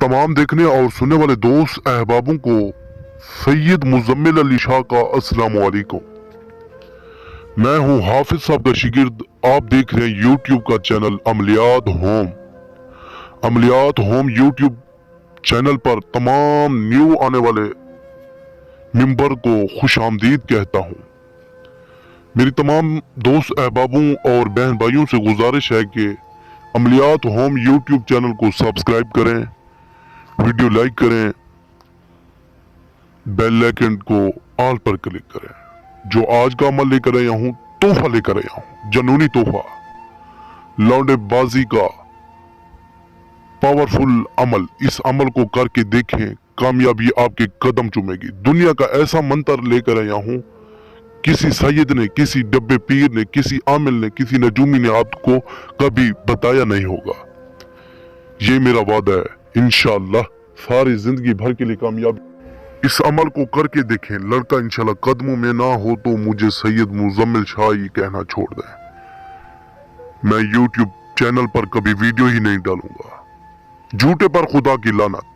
तमाम देखने और सुनने वाले दोस्त अहबाबों को सैयद मुजम्मिल अली शाह का अस्सलाम वालेकुम। मैं हूं हाफिज साहब का शिगिर्द। आप देख रहे हैं यूट्यूब का channel Amliyat home. Amliyat home YouTube channel पर तमाम न्यू आने वाले मेंबर को खुश आमदीद कहता हूं। मेरी तमाम दोस्त अहबाबों और बहन भाइयों से गुजारिश है कि अमलियात होम यूट्यूब चैनल को सब्सक्राइब करें, वीडियो लाइक करें, बेल आइकन को ऑल पर क्लिक करें। जो आज का अमल लेकर आया हूं, तोहफा लेकर आया हूं, जनूनी तोहफा, लौंडेबाजी का पावरफुल अमल। इस अमल को करके देखें, कामयाबी आपके कदम चूमेगी। दुनिया का ऐसा मंत्र लेकर आया हूं, किसी सैयद ने, किसी डब्बे पीर ने, किसी आमिल ने, किसी नजूमी ने आपको कभी बताया नहीं होगा। ये मेरा वादा है, इंशाअल्लाह सारी जिंदगी भर के लिए कामयाबी। इस अमल को करके देखें, लड़का इंशाल्लाह कदमों में ना हो तो मुझे सैयद मुजम्मिल शाह ही कहना छोड़ दें। मैं यूट्यूब चैनल पर कभी वीडियो ही नहीं डालूंगा। झूठे पर खुदा की लानत।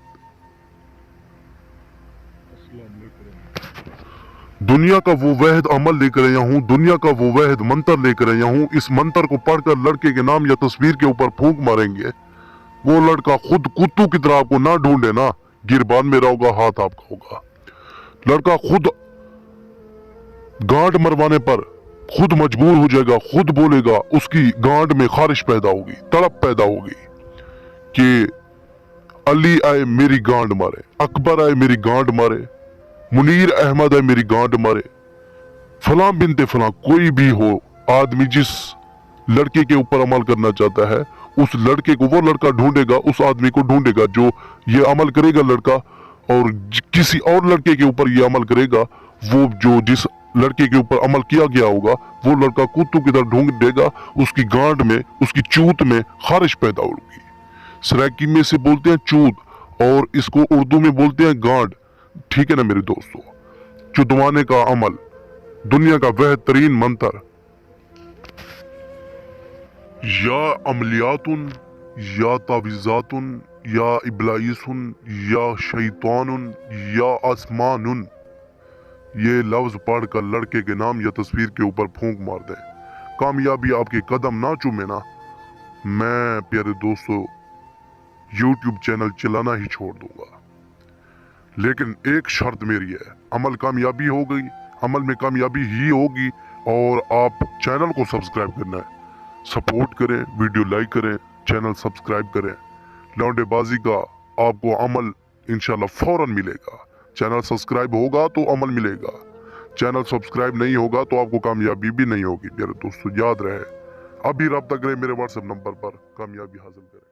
दुनिया का वो वहद अमल लेकर आया हूँ, दुनिया का वो वहद मंत्र लेकर आया हूँ। इस मंत्र को पढ़कर लड़के के नाम या तस्वीर के ऊपर फूंक मारेंगे, वो लड़का खुद कुत्तू की तरह आपको ना ढूंढे ना, गिरबान में रहोगा, हाथ आपका होगा। लड़का खुद गांठ मरवाने पर खुद मजबूर हो जाएगा, खुद बोलेगा, उसकी गांठ में खारिश पैदा होगी, तड़प पैदा होगी कि अली आए मेरी गांठ मारे, अकबर आए मेरी गांठ मारे, मुनीर अहमद आए मेरी गांठ मारे, फलां बिनते फलां, कोई भी हो आदमी जिस लड़के के ऊपर अमल करना चाहता है, उस लड़के को वो लड़का ढूंढेगा, उस आदमी को ढूंढेगा जो ये अमल करेगा लड़का, और किसी और लड़के के ऊपर ये अमल करेगा, वो जो जिस लड़के के ऊपर अमल किया गया होगा, वो लड़का कुत्तों की तरह ढूंढेगा, उसकी गांठ में, उसकी चूत में खारिश पैदा होगी। सराइकी में से बोलते हैं चूत, और इसको उर्दू में बोलते हैं गांठ। ठीक है ना मेरे दोस्तों। चुदवाने का अमल, दुनिया का बेहतरीन मंत्र, या अमलियातुन, या तावीज़ातुन, या इब्लाइसुन, या शैतानुन, या आसमानुन। ये लफ्ज पढ़कर लड़के के नाम या तस्वीर के ऊपर फूंक मार दें, कामयाबी आपके कदम ना चूमे ना, मैं प्यारे दोस्तों यूट्यूब चैनल चलाना ही छोड़ दूंगा। लेकिन एक शर्त मेरी है, अमल कामयाबी हो गई, अमल में कामयाबी ही होगी, और आप चैनल को सब्सक्राइब करना है। सपोर्ट करें, वीडियो लाइक करें, चैनल सब्सक्राइब करें। लौंडेबाजी का आपको अमल इंशाल्लाह फौरन मिलेगा। चैनल सब्सक्राइब होगा तो अमल मिलेगा, चैनल सब्सक्राइब नहीं होगा तो आपको कामयाबी भी नहीं होगी। मेरे दोस्तों याद रहे, अभी रब्ता करें मेरे व्हाट्सएप नंबर पर, कामयाबी हासिल करें।